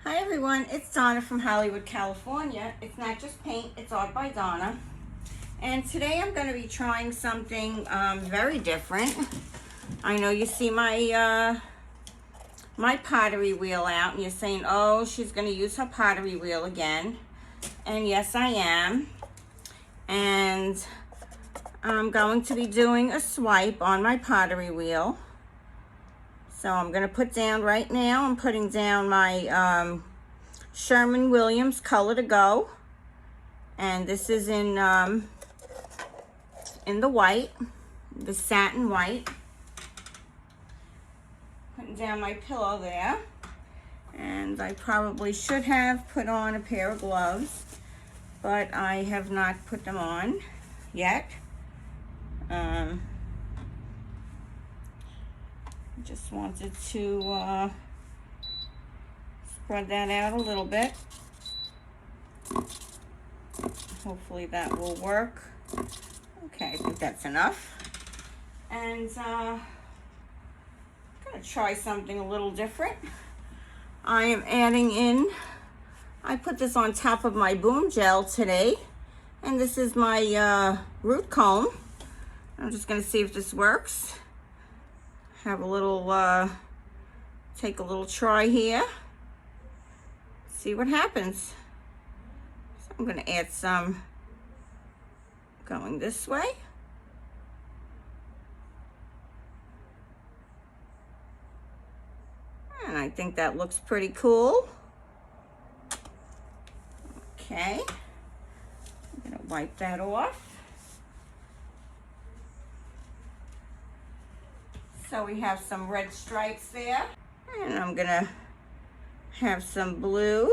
Hi everyone, it's Donna from Hollywood, California. It's not just paint, it's art by Donna. And today I'm going to be trying something very different. I know you see my my pottery wheel out and you're saying, oh, she's going to use her pottery wheel again. And yes, I am. And I'm going to be doing a swipe on my pottery wheel. So I'm going to put down right now, I'm putting down my Sherwin Williams Color to Go. And this is in the white, the satin white. Putting down my pillow there. And I probably should have put on a pair of gloves, but I have not put them on yet. Just wanted to spread that out a little bit. Hopefully that will work. Okay, I think that's enough. And I'm gonna try something a little different. I am adding in, I put this on top of my boom gel today, and this is my root comb. I'm just gonna see if this works. Have a little, take a little try here. See what happens. So I'm gonna add some going this way. And I think that looks pretty cool. Okay, I'm gonna wipe that off. So we have some red stripes there. And I'm gonna have some blue.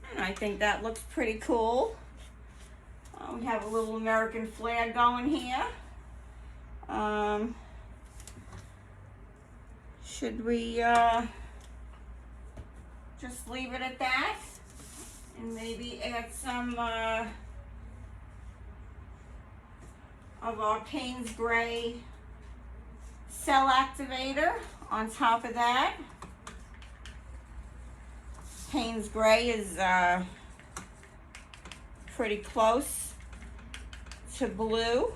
And I think that looks pretty cool. We have a little American flag going here. Should we just leave it at that? And maybe add some of our Payne's Gray cell activator on top of that. Payne's Gray is pretty close to blue.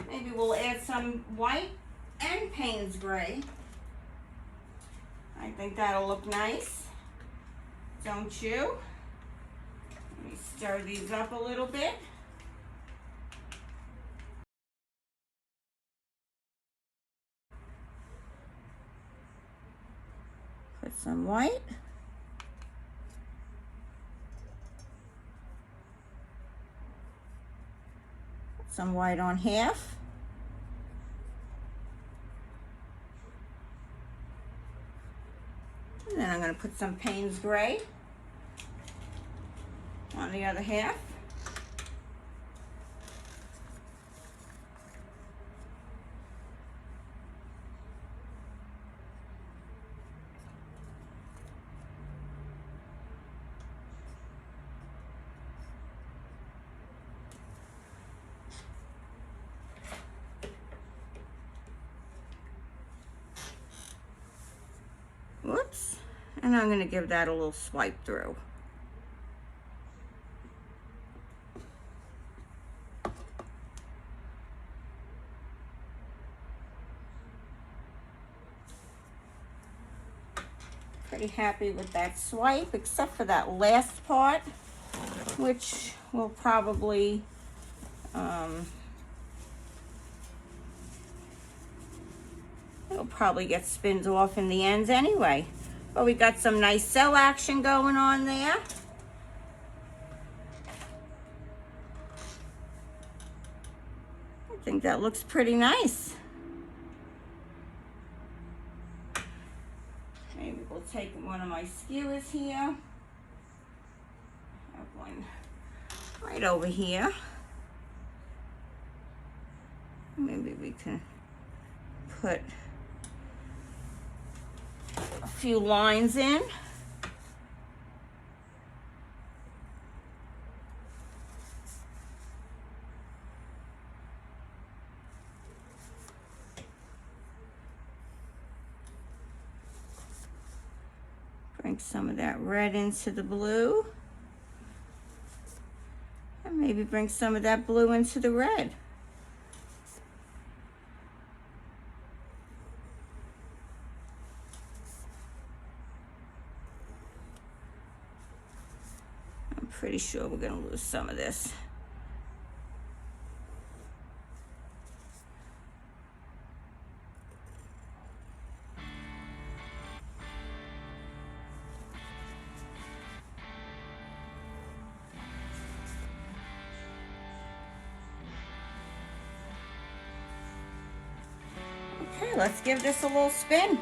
Maybe we'll add some white and Payne's Gray. I think that'll look nice. Don't you? Let me stir these up a little bit. Put some white. Put some white on half. And then I'm going to put some Payne's Gray on the other half. Whoops. And I'm going to give that a little swipe through. Pretty happy with that swipe, except for that last part, which will probably it'll probably get spinned off in the ends anyway. But we got some nice cell action going on there. I think that looks pretty nice. Maybe we'll take one of my skewers here. Have one right over here. Maybe we can put a few lines in. Bring some of that red into the blue. And maybe bring some of that blue into the red. I'm pretty sure we're going to lose some of this. Okay, let's give this a little spin.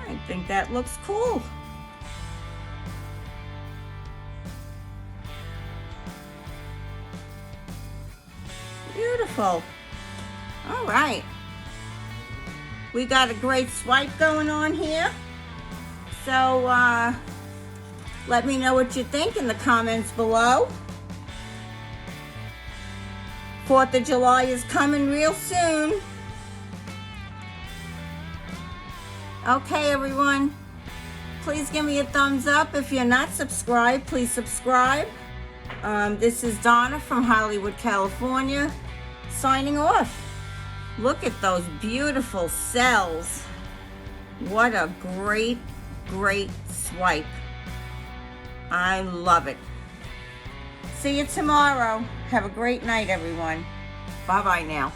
I think that looks cool. Beautiful. All right. We got a great swipe going on here. So let me know what you think in the comments below. 4th of July is coming real soon. Okay, everyone, please give me a thumbs up. If you're not subscribed, please subscribe. This is Donna from Hollywood, California, signing off. Look at those beautiful cells. What a great, great swipe. I love it. See you tomorrow. Have a great night, everyone. Bye-bye now.